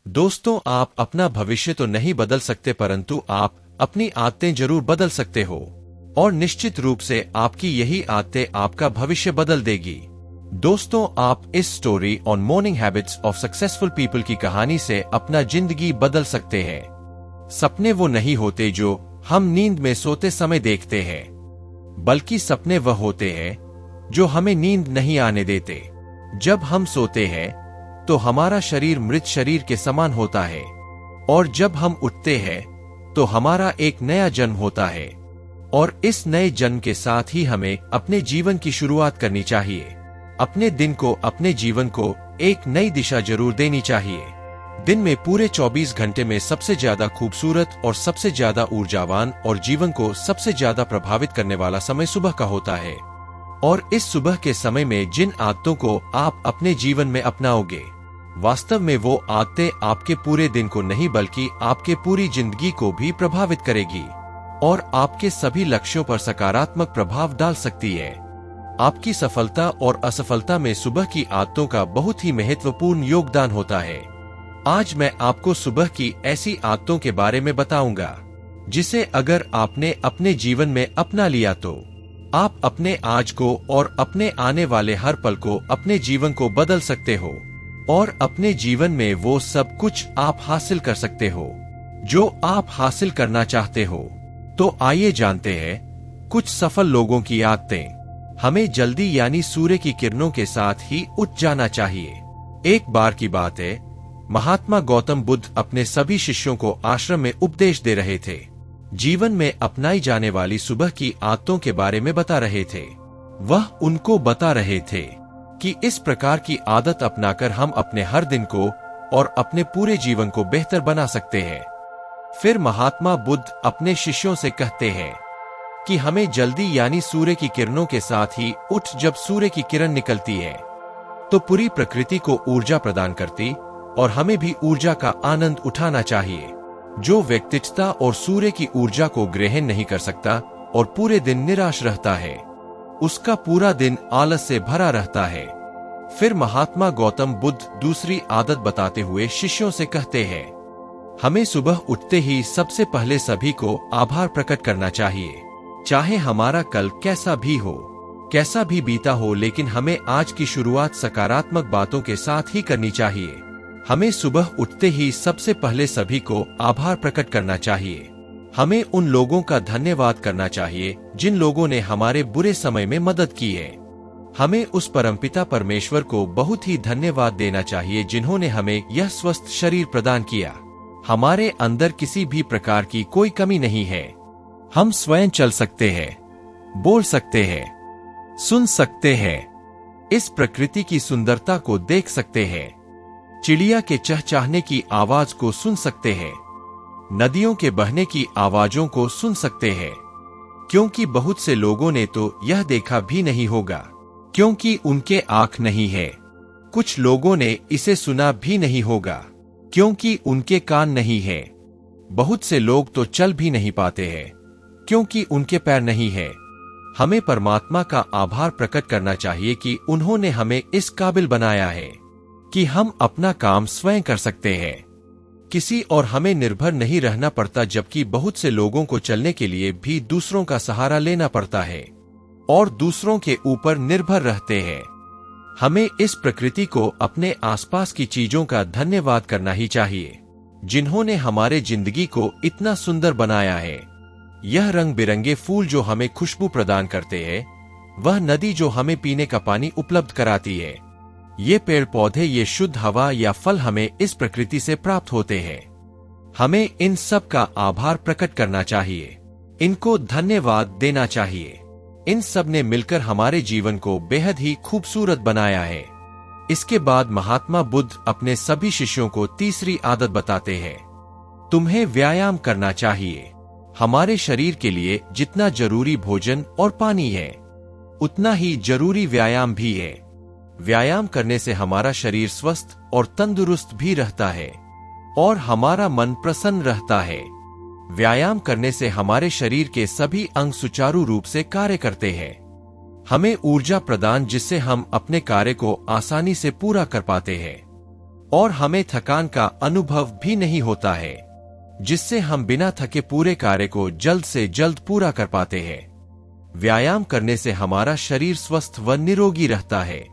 दोस्तों, आप अपना भविष्य तो नहीं बदल सकते, परंतु आप अपनी आदतें जरूर बदल सकते हो और निश्चित रूप से आपकी यही आदतें आपका भविष्य बदल देगी। दोस्तों, आप इस story on morning habits of successful people की कहानी से अपना जिंदगी बदल सकते हैं। सपने वो नहीं होते जो हम नींद में सोते समय देखते हैं, बल्कि सपने वह होते हैं जो हमें नींद नहीं आने देते। जब हम सोते हैं तो हमारा शरीर मृत शरीर के समान होता है, और जब हम उठते हैं तो हमारा एक नया जन्म होता है, और इस नए जन्म के साथ ही हमें अपने जीवन की शुरुआत करनी चाहिए। अपने दिन को, अपने जीवन को एक नई दिशा जरूर देनी चाहिए। दिन में पूरे 24 घंटे में सबसे ज्यादा खूबसूरत और सबसे ज्यादा ऊर्जावान और जीवन को सबसे ज्यादा प्रभावित करने वाला समय सुबह का होता है। और इस सुबह के समय में जिन आदतों को आप अपने जीवन में अपनाओगे, वास्तव में वो आदतें आपके पूरे दिन को नहीं बल्कि आपके पूरी जिंदगी को भी प्रभावित करेगी और आपके सभी लक्ष्यों पर सकारात्मक प्रभाव डाल सकती है। आपकी सफलता और असफलता में सुबह की आदतों का बहुत ही महत्वपूर्ण योगदान होता है। आज मैं आपको सुबह की ऐसी आदतों के बारे में बताऊंगा जिसे अगर आपने अपने जीवन में अपना लिया तो आप अपने आज को और अपने आने वाले हर पल को, अपने जीवन को बदल सकते हो और अपने जीवन में वो सब कुछ आप हासिल कर सकते हो जो आप हासिल करना चाहते हो। तो आइए जानते हैं कुछ सफल लोगों की आदतें। हमें जल्दी यानी सूर्य की किरणों के साथ ही उठ जाना चाहिए। एक बार की बात है, महात्मा गौतम बुद्ध अपने सभी शिष्यों को आश्रम में उपदेश दे रहे थे। जीवन में अपनाई जाने वाली सुबह की आदतों के बारे में बता रहे थे। वह उनको बता रहे थे कि इस प्रकार की आदत अपनाकर हम अपने हर दिन को और अपने पूरे जीवन को बेहतर बना सकते हैं। फिर महात्मा बुद्ध अपने शिष्यों से कहते हैं कि हमें जल्दी यानी सूर्य की किरणों के साथ ही उठ। जब सूर्य की किरण निकलती है तो पूरी प्रकृति को ऊर्जा प्रदान करती और हमें भी ऊर्जा का आनंद उठाना चाहिए। जो व्यक्तित्वता और सूर्य की ऊर्जा को ग्रहण नहीं कर सकता और पूरे दिन निराश रहता है, उसका पूरा दिन आलस से भरा रहता है। फिर महात्मा गौतम बुद्ध दूसरी आदत बताते हुए शिष्यों से कहते हैं, हमें सुबह उठते ही सबसे पहले सभी को आभार प्रकट करना चाहिए। चाहे हमारा कल कैसा भी हो, कैसा भी बीता हो, लेकिन हमें आज की शुरुआत सकारात्मक बातों के साथ ही करनी चाहिए। हमें सुबह उठते ही सबसे पहले सभी को आभार प्रकट करना चाहिए। हमें उन लोगों का धन्यवाद करना चाहिए जिन लोगों ने हमारे बुरे समय में मदद की है। हमें उस परमपिता परमेश्वर को बहुत ही धन्यवाद देना चाहिए जिन्होंने हमें यह स्वस्थ शरीर प्रदान किया। हमारे अंदर किसी भी प्रकार की कोई कमी नहीं है। हम स्वयं चल सकते हैं, बोल सकते हैं, सुन सकते हैं, इस प्रकृति की सुंदरता को देख सकते हैं, चिड़िया के चहचहाने की आवाज को सुन सकते हैं, नदियों के बहने की आवाजों को सुन सकते हैं। क्योंकि बहुत से लोगों ने तो यह देखा भी नहीं होगा क्योंकि उनके आंख नहीं है। कुछ लोगों ने इसे सुना भी नहीं होगा क्योंकि उनके कान नहीं है। बहुत से लोग तो चल भी नहीं पाते हैं क्योंकि उनके पैर नहीं है। हमें परमात्मा का आभार प्रकट करना चाहिए कि उन्होंने हमें इस काबिल बनाया है कि हम अपना काम स्वयं कर सकते हैं। किसी और हमें निर्भर नहीं रहना पड़ता, जबकि बहुत से लोगों को चलने के लिए भी दूसरों का सहारा लेना पड़ता है और दूसरों के ऊपर निर्भर रहते हैं। हमें इस प्रकृति को, अपने आसपास की चीजों का धन्यवाद करना ही चाहिए जिन्होंने हमारे जिंदगी को इतना सुंदर बनाया है। यह रंग बिरंगे फूल जो हमें खुशबू प्रदान करते हैं, वह नदी जो हमें पीने का पानी उपलब्ध कराती है, ये पेड़ पौधे, ये शुद्ध हवा या फल हमें इस प्रकृति से प्राप्त होते हैं। हमें इन सब का आभार प्रकट करना चाहिए, इनको धन्यवाद देना चाहिए। इन सब ने मिलकर हमारे जीवन को बेहद ही खूबसूरत बनाया है। इसके बाद महात्मा बुद्ध अपने सभी शिष्यों को तीसरी आदत बताते हैं, तुम्हें व्यायाम करना चाहिए। हमारे शरीर के लिए जितना जरूरी भोजन और पानी है, उतना ही जरूरी व्यायाम भी है। व्यायाम करने से हमारा शरीर स्वस्थ और तंदुरुस्त भी रहता है और हमारा मन प्रसन्न रहता है। व्यायाम करने से हमारे शरीर के सभी अंग सुचारू रूप से कार्य करते हैं। हमें ऊर्जा प्रदान, जिससे हम अपने कार्य को आसानी से पूरा कर पाते हैं। और हमें थकान का अनुभव भी नहीं होता है, जिससे हम बिना थके पूरे कार्य को जल्द से जल्द पूरा कर पाते हैं। व्यायाम करने से हमारा शरीर स्वस्थ व निरोगी रहता है।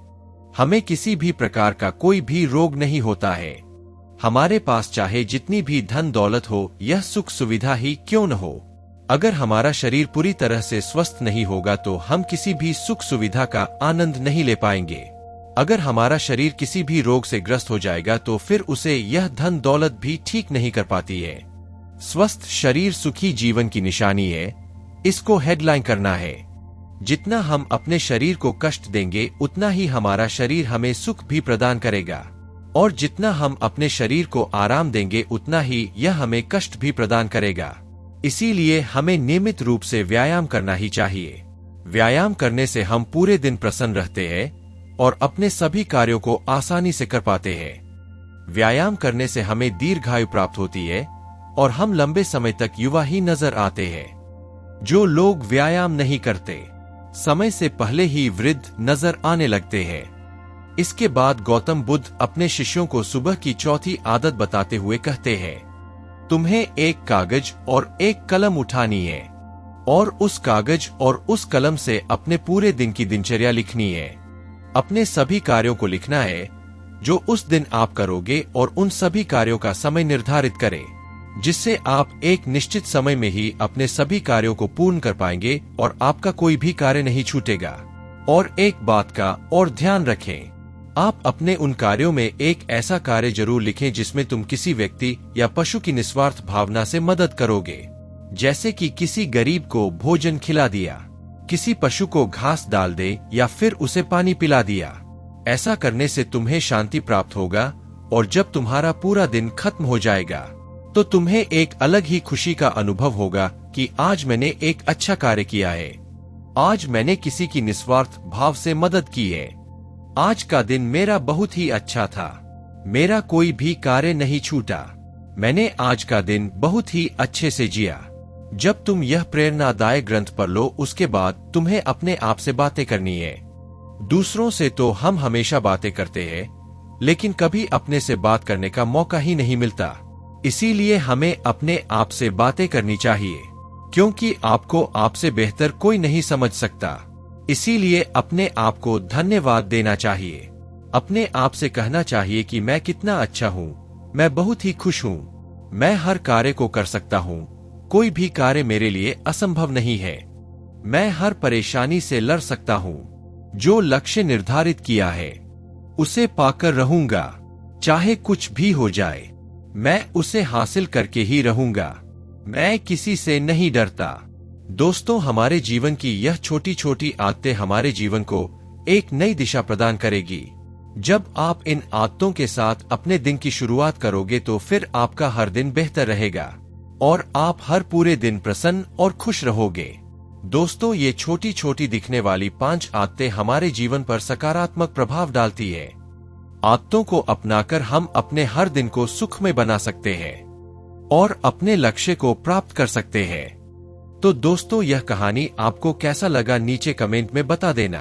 हमें किसी भी प्रकार का कोई भी रोग नहीं होता है। हमारे पास चाहे जितनी भी धन दौलत हो, यह सुख सुविधा ही क्यों न हो, अगर हमारा शरीर पूरी तरह से स्वस्थ नहीं होगा तो हम किसी भी सुख सुविधा का आनंद नहीं ले पाएंगे। अगर हमारा शरीर किसी भी रोग से ग्रस्त हो जाएगा तो फिर उसे यह धन दौलत भी ठीक नहीं कर पाती है। स्वस्थ शरीर सुखी जीवन की निशानी है, इसको हेडलाइन करना है। जितना हम अपने शरीर को कष्ट देंगे उतना ही हमारा शरीर हमें सुख भी प्रदान करेगा, और जितना हम अपने शरीर को आराम देंगे उतना ही यह हमें कष्ट भी प्रदान करेगा। इसीलिए हमें नियमित रूप से व्यायाम करना ही चाहिए। व्यायाम करने से हम पूरे दिन प्रसन्न रहते हैं और अपने सभी कार्यों को आसानी से कर पाते हैं। व्यायाम करने से हमें दीर्घायु प्राप्त होती है और हम लंबे समय तक युवा ही नजर आते हैं। जो लोग व्यायाम नहीं करते, समय से पहले ही वृद्ध नजर आने लगते हैं। इसके बाद गौतम बुद्ध अपने शिष्यों को सुबह की चौथी आदत बताते हुए कहते हैं, तुम्हें एक कागज और एक कलम उठानी है और उस कागज और उस कलम से अपने पूरे दिन की दिनचर्या लिखनी है। अपने सभी कार्यों को लिखना है जो उस दिन आप करोगे और उन सभी कार्यों का समय निर्धारित करें, जिससे आप एक निश्चित समय में ही अपने सभी कार्यों को पूर्ण कर पाएंगे और आपका कोई भी कार्य नहीं छूटेगा। और एक बात का और ध्यान रखें, आप अपने उन कार्यों में एक ऐसा कार्य जरूर लिखें जिसमें तुम किसी व्यक्ति या पशु की निस्वार्थ भावना से मदद करोगे, जैसे कि किसी गरीब को भोजन खिला दिया, किसी पशु को घास डाल दे या फिर उसे पानी पिला दिया। ऐसा करने से तुम्हें शांति प्राप्त होगा और जब तुम्हारा पूरा दिन खत्म हो जाएगा तो तुम्हें एक अलग ही खुशी का अनुभव होगा कि आज मैंने एक अच्छा कार्य किया है, आज मैंने किसी की निस्वार्थ भाव से मदद की है, आज का दिन मेरा बहुत ही अच्छा था, मेरा कोई भी कार्य नहीं छूटा, मैंने आज का दिन बहुत ही अच्छे से जिया। जब तुम यह प्रेरणादायक ग्रंथ पढ़ लो उसके बाद तुम्हें अपने आप से बातें करनी है। दूसरों से तो हम हमेशा बातें करते हैं, लेकिन कभी अपने से बात करने का मौका ही नहीं मिलता। इसीलिए हमें अपने आप से बातें करनी चाहिए, क्योंकि आपको आपसे बेहतर कोई नहीं समझ सकता। इसीलिए अपने आप को धन्यवाद देना चाहिए। अपने आप से कहना चाहिए कि मैं कितना अच्छा हूँ, मैं बहुत ही खुश हूँ, मैं हर कार्य को कर सकता हूँ, कोई भी कार्य मेरे लिए असंभव नहीं है, मैं हर परेशानी से लड़ सकता हूँ, जो लक्ष्य निर्धारित किया है उसे पाकर रहूंगा, चाहे कुछ भी हो जाए मैं उसे हासिल करके ही रहूंगा, मैं किसी से नहीं डरता। दोस्तों, हमारे जीवन की यह छोटी छोटी आदतें हमारे जीवन को एक नई दिशा प्रदान करेगी। जब आप इन आदतों के साथ अपने दिन की शुरुआत करोगे तो फिर आपका हर दिन बेहतर रहेगा और आप हर पूरे दिन प्रसन्न और खुश रहोगे। दोस्तों, ये छोटी छोटी दिखने वाली 5 आदतें हमारे जीवन पर सकारात्मक प्रभाव डालती है। आदतों को अपनाकर हम अपने हर दिन को सुखमय बना सकते हैं और अपने लक्ष्य को प्राप्त कर सकते हैं। तो दोस्तों, यह कहानी आपको कैसा लगा नीचे कमेंट में बता देना।